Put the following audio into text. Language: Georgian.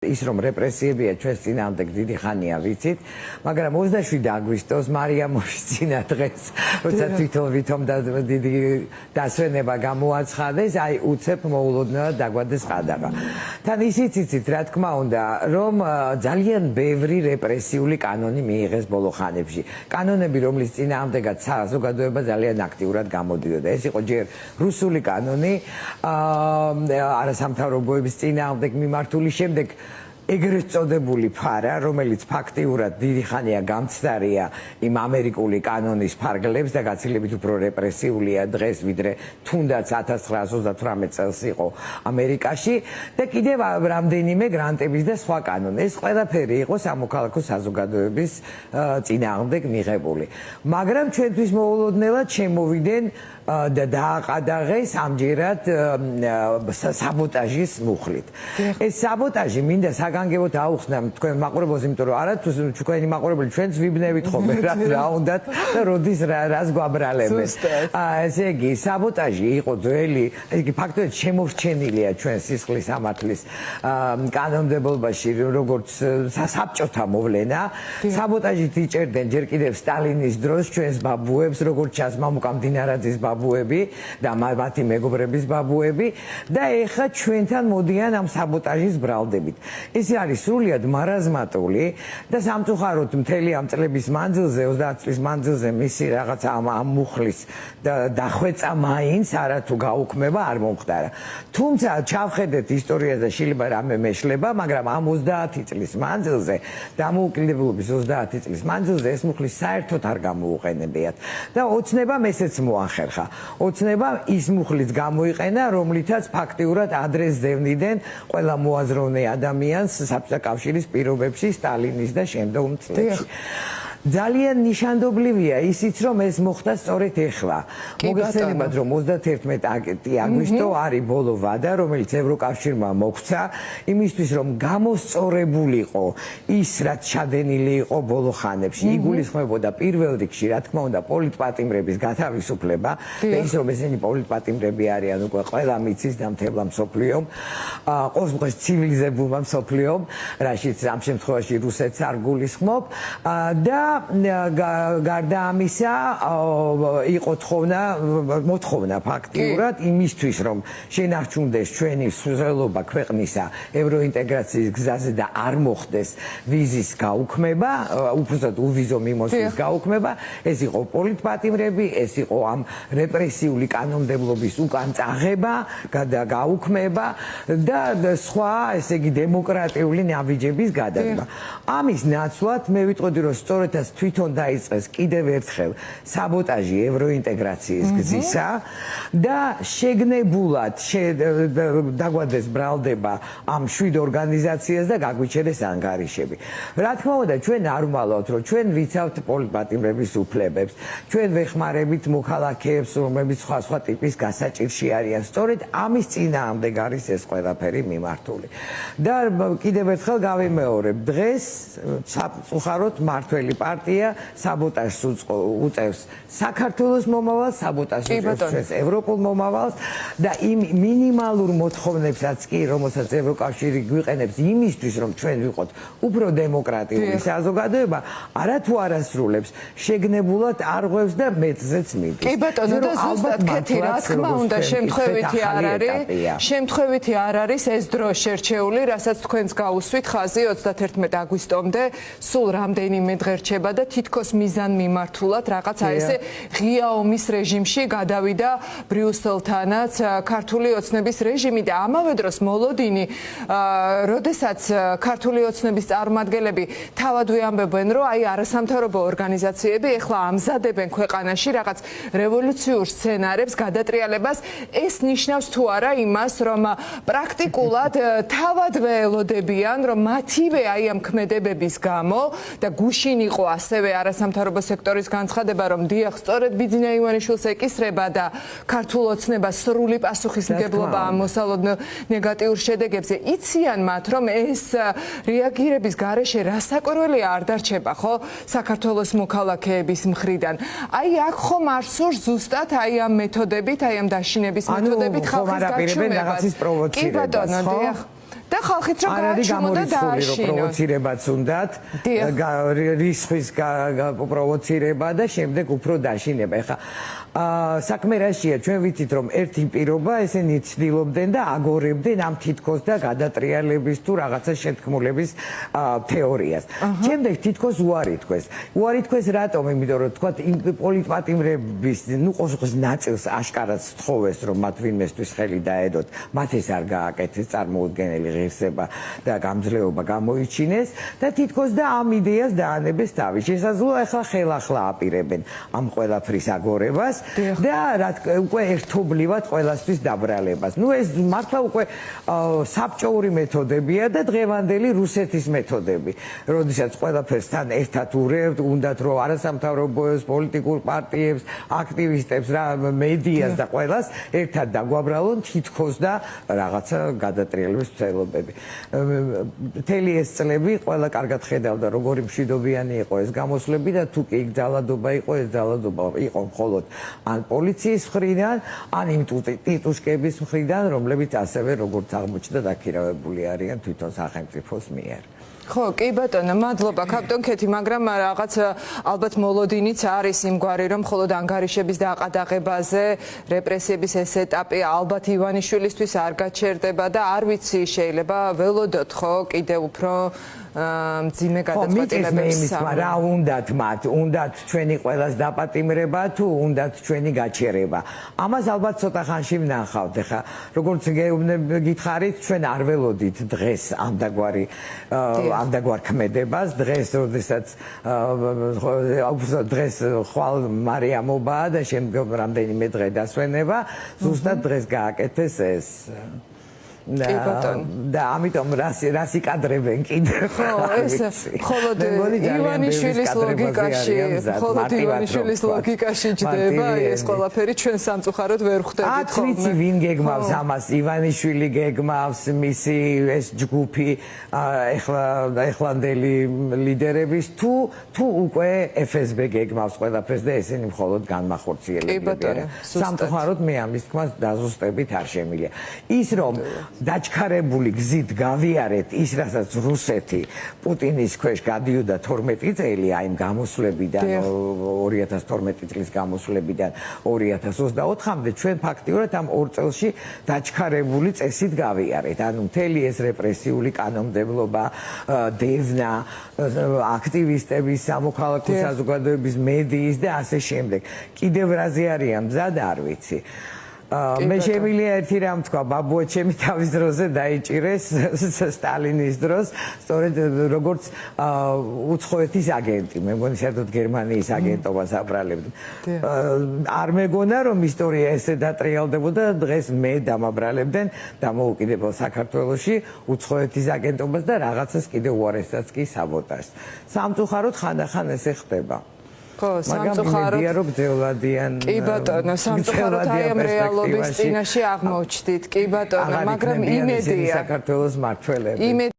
ის რომ რეპრესიებია ჩვენს წინააღმდეგ დიდი ხანია ვიცით, მაგრამ 27 აგვისტოს მარიამოვის წინა დღეს, როცა თვითონ დიდი დასვენება გამოაცხადეს, აი უცებ მოულოდნელად დაგვადეს ყადაღა. თან ისიც იცით, რა თქმა უნდა, რომ ძალიან ბევრი რეპრესიული კანონი მიიღეს ბოლო ხანებში. კანონები, რომლის წინააღმდეგაც საზოგადოება ძალიან აქტიურად გამოდიოდა. ეს იყო ჯერ რუსული კანონი, არასამთავრობოების წინააღმდეგ მიმართული, შემდეგ ეგრეთ წოდებული ფარა, რომელიც ფაქტიურად დიდი ხანია გამცდარია იმ ამერიკული კანონის ფარგლებს და გაცილებით უფრო რეპრესიულია დღეს, ვიდრე თუნდაც 1938 წელს იყო ამერიკაში და კიდევ რამდენიმე გრანტების და სხვა კანონი. ეს ყველაფერი იყო სამოქალაქო საზოგადოების წინააღმდეგ მიღებული. მაგრამ ჩვენთვის მოულოდნელად შემოვიდნენ და დააყადაღეს ამჯერად საბოტაჟის მუხლით. ეს საბოტაჟი მინდა საგანგებოდ აუხსნა თქვენ მაყურებელს, იმიტომ რომ არა თქვენი მაყურებელი ჩვენც ვიბნევით ხოლმე რა უნდათ და როდის რას გვაბრალებენ. ესე იგი საბოტაჟი იყო ძველი, იგი ფაქტობრივად შემორჩენილია ჩვენ სისხლის სამართლის კანონმდებლობაში როგორც საბჭოთა მოვლენა. საბოტაჟით იჭერდნენ ჯერ კიდევ სტალინის დროს ჩვენს ბაბუებს, როგორც ჩანს მამუკა მდინარაძის ბაბუები და მათი მეგობრების ბაბუები და ეხლა ჩვენთან მოდიან ამ საბოტაჟის ბრალდებით. ეს არის სრულიად მარაზმატული და სამწუხაროდ მთელი ამ წლების მანძილზე 30 წლის მანძილზე მისი რაღაც ამ მუხლის დახვეწა მაინც არათუ გაუქმება არ მომხდარა. თუმცა ჩავხედეთ ისტორიაზე შეიძლება რამე მეშლება, მაგრამ ამ 30 წლის მანძილზე დამოუკიდებლობის 30 წლის მანძილზე ეს მუხლი საერთოდ არ გამოუყენებიათ და ოცნებამ ესეც მოახერხა. ოცნებამ ის მუხლიც გამოიყენა, რომლითაც ფაქტიურად ადრეს დევნიდნენ ყველა მოაზროვნე ადამიანს საბჭოთა კავშირის პირობებში სტალინის და შემდგომ წლებში. ძალიან ნიშანდობლივია ისიც, რომ ეს მოხდა სწორედ ეხლა. მოგეხსენებათ, რომ 31 აგვისტო არის ბოლო ვადა, რომელიც ევროკავშირმა მოგვცა, იმისთვის, რომ გამოსწორებულიყო ის, რაც ჩადენილი იყო ბოლო ხანებში. იგულისხმებოდა პირველ რიგში, რა თქმა უნდა, პოლიტპატიმრების გათავისუფლება, და ის, რომ ესენი პოლიტპატიმრები არიან უკვე ყველა მიცის და მთელმა მსოფლიომ, ყოველ შემთხვევაში ცივილიზებულმა მსოფლიომ, რაშიც ამ შემთხვევაში რუსეთს არ გულისხმობ და გარდა ამისა იყო მოთხოვნა ფაქტიურად იმისთვის, რომ შენარჩუნდეს ჩვენი სრულობა ქვეყნისა ევროინტეგრაციის გზაზე და არ მოხდეს ვიზის გაუქმება, უბრალოდ უვიზო მიმოსვლის გაუქმება. ეს იყო პოლიტპატიმრები, ეს იყო ამ რეპრესიული კანონმდებლობის უკან წაღება, გაუქმება და სხვა, ესე იგი, დემოკრატიული ნაბიჯების გადადგმა. ამის ნაცვლად მე ვიტყოდი, რომ სწორედ თვითონ დაიწყეს კიდევ ერთხელ საბოტაჟი ევროინტეგრაციის გზისა და შეგნებულად დაგვადეს ბრალდება ამ 7 ორგანიზაციას და გაგვიჩერეს ანგარიშები. რა თქმა უნდა, ჩვენ არ ვმალავთ, რომ ჩვენ ვიცავთ პოლიტპატიმრების უფლებებს, ჩვენ ვეხმარებით მოქალაქეებს, რომლებიც სხვა ტიპის გასაჭირში არიან. სწორედ ამის წინააღმდეგ არის ეს ყველაფერი მიმართული. და კიდევ ერთხელ გავიმეორებ, დღეს სამწუხაროდ მართველი პარტია საბოტაჟს უწევს საქართველოს მომავალს, საბოტაჟს უწევს ევროპულ მომავალს და იმ მინიმალურ მოთხოვნებსაც კი, რომელსაც ევროკავშირი გვიყენებს იმისთვის, რომ ჩვენ ვიყოთ უფრო დემოკრატიული საზოგადოება, არათუ არასრულებს, შეგნებულად არღვევს და მეწზეც მიდის. კი ბატონო, და ზუსტად კეთი, რა თქმა უნდა, შემთხვევითი არ არის ეს დრო შერჩეული, რასაც თქვენს გაუსვით ხაზი 31 აგვისტომდე, სულ რამდენიმე დღე რჩება და თითქოს მიზან მიმართულად რაღაცა ესე ღია ომის რეჟიმში გადავიდა ბრიუსელთანაც ქართული ოცნების რეჟიმი და ამავე დროს მოლოდინი, როდესაც ქართული ოცნების წარმომადგენლები თავად ვიამბებენ, რომ აი არასამთავრობო ორგანიზაციები ეხლა ამზადებენ ქვეყანაში რაღაც რევოლუციურ სცენარებს, გადატრიალებას, ეს ნიშნავს თუ არა იმას, რომ პრაქტიკულად თავადვე ელოდებიან, რომ მათივე აი ამ ქმედებების გამო და გუშინ იყო ასევე არასამთავრობო სექტორის განცხადება, რომ დიახ, სწორედ ბიძინა ივანიშვილს ეკისრება და ქართულ ოცნებას სრული პასუხისმგებლობა ამ მოსალოდნელ ნეგატიურ შედეგებზე. იციან მათ, რომ ეს რეაგირების გარეშე რასაკვირველია არ დარჩება, ხო, საქართველოს მოქალაქეების მხრიდან. აი აქ ხომ არ სურს ზუსტად აი ამ მეთოდებით, აი ამ დაშინების მეთოდებით ხალხის გაჩვენება. კი ბატონო, დიახ. და ხალხიც რომ გააჩუმოდა დააშინოს. პროვოცირებაც უნდათ, რისხვის პროვოცირება და შემდეგ უფრო დაშინება. ეხლა საქმე რაშია, ჩვენ ვიცით რომ ერთი პირობა ესენი ცდილობდნენ და აგორებდნენ ამ თითქოს და გადატრიალების თუ რაღაცა შეთქმულების თეორიას. შემდეგ თითქოს უარი თქვეს. უარი თქვეს რატომ? იმიტომ რომ თქვა პოლიტპატიმრების ყოველთვის ნაწილს აშკარად სთხოვეს რომ მათ ვინმესთვის ხელი დაედოთ, მათ ეს არ გააკეთეს, წარმოუდგენელი ღირსება და გამძლეობა გამოიჩინეს და თითქოს და ამ იდეას დაანებეს თავი. შესაძლოა ახლა ხელახლა აპირებენ ამ ყველაფრის აგორებას და უკვე ერთობლივად ყველასთვის დაბრალებას. ნუ ეს მართლა უკვე საბჭოური მეთოდებია და დღევანდელი რუსეთის მეთოდები. როდესაც ყველაფერს თან ერთად ურევთ, უნდათ რომ არასამთავრობოებს, პოლიტიკურ პარტიებს, აქტივისტებს, მედიას და ყველას ერთად დაგვაბრალონ თითქოს და რაღაცა გადატრიალების მცდელობები. მთელი ეს წლები ყველა კარგად ხედავდა როგორი მშვიდობიანი იყო ეს გამოსვლები და თუ კი იქ ძალადობა იყო, ეს ძალადობა იყო მხოლოდ ან პოლიციის მხრიდან, ან იმ ტიტუშკების მხრიდან, რომლებიც ასევე როგორც აღმოჩნდა დაქირავებული არიან თვითონ სახელმწიფოს მიერ. ხო, კი ბატონო, მადლობა კაპიტან ქეთი, მაგრამ რაღაც ალბათ მოლოდინიც არის იმგვარი, რომ მხოლოდ ანგარიშების დაყადაღებაზე რეპრესიების ეს ეტაპი ალბათ ივანიშვილისთვის არ გაჩერდება და არ ვიცი, შეიძლება ველოდოთ ხო კიდევ უფრო მძიმე გადაწყვეტილებებს. რა უნდათ მათ? უნდათ ჩვენი ყველას დაპატიმრება თუ უნდათ ჩვენი გაჩერება? ამას ალბათ ცოტა ხანში ვნახავთ. ეხლა როგორც გითხარით, ჩვენ არ ველოდით დღეს ამდაგვარ ქმედებას, დღეს როდესაც დღეს ხვალ მარიამობაა და შემდგომ რამდენიმე დღე დასვენება, ზუსტად დღეს გააკეთეს ეს. და ამიტომ რას იკადრებენ კიდევ? ხო, ეს მხოლოდ ივანიშვილის ლოგიკაში, მხოლოდ ივანიშვილის ლოგიკაში ჯდება ეს ყველაფერი, ჩვენ სამწუხაროდ ვერ ხვდებით ხოლმე. ვიცი ვინ გეგმავს ამას, ივანიშვილი გეგმავს, მისი ეს ჯგუფი ეხლანდელი ლიდერების თუ უკვე FSB გეგმავს ყველაფერს და ესენი მხოლოდ განმახორციელებლებია. სამწუხაროდ მე ამის თქმას დაზუსტებით არ შემიძლია. ის რომ დაჩქარებული გზით გავიარეთ ის, რასაც რუსეთი პუტინის ქვეშ გადიოდა 12 წელი, აი იმ გამოსვლებიდან 2012 წლის გამოსვლებიდან 2024-მდე, ჩვენ ფაქტიურად ამ 2 წელში დაჩქარებული წესით გავიარეთ. ანუ მთელი ეს რეპრესიული კანონმდებლობა, დევნა, აქტივისტების, სამოქალაქო საზოგადოების, მედიის და ასე შემდეგ. კიდევ რაზე არიან მზად არ ვიცი. მე შემიძლია ერთი რამ თქვა, ბაბუა ჩემი თავის დროზე დაიჭირეს სტალინის დროს, სწორედ როგორც უცხოეთის აგენტი. მე მგონი საერთოდ გერმანიის აგენტობას აბრალებდნენ. არ მეგონა რომ ისტორია ესე დატრიალდებოდა, დღეს მე დამაბრალებდნენ დამოუკიდებელ საქართველოში უცხოეთის აგენტობას და რაღაცას კიდევ უარესად კი საბოტაჟს. სამწუხაროდ ხანდახან ესე ხდება. ხო, სამწუხაროდ კი ბატონო, სამწუხაროდ აი ამ რეალობის წინაშე აღმოჩნდით. კი ბატონო, მაგრამ იმედია საქართველოს მართველები.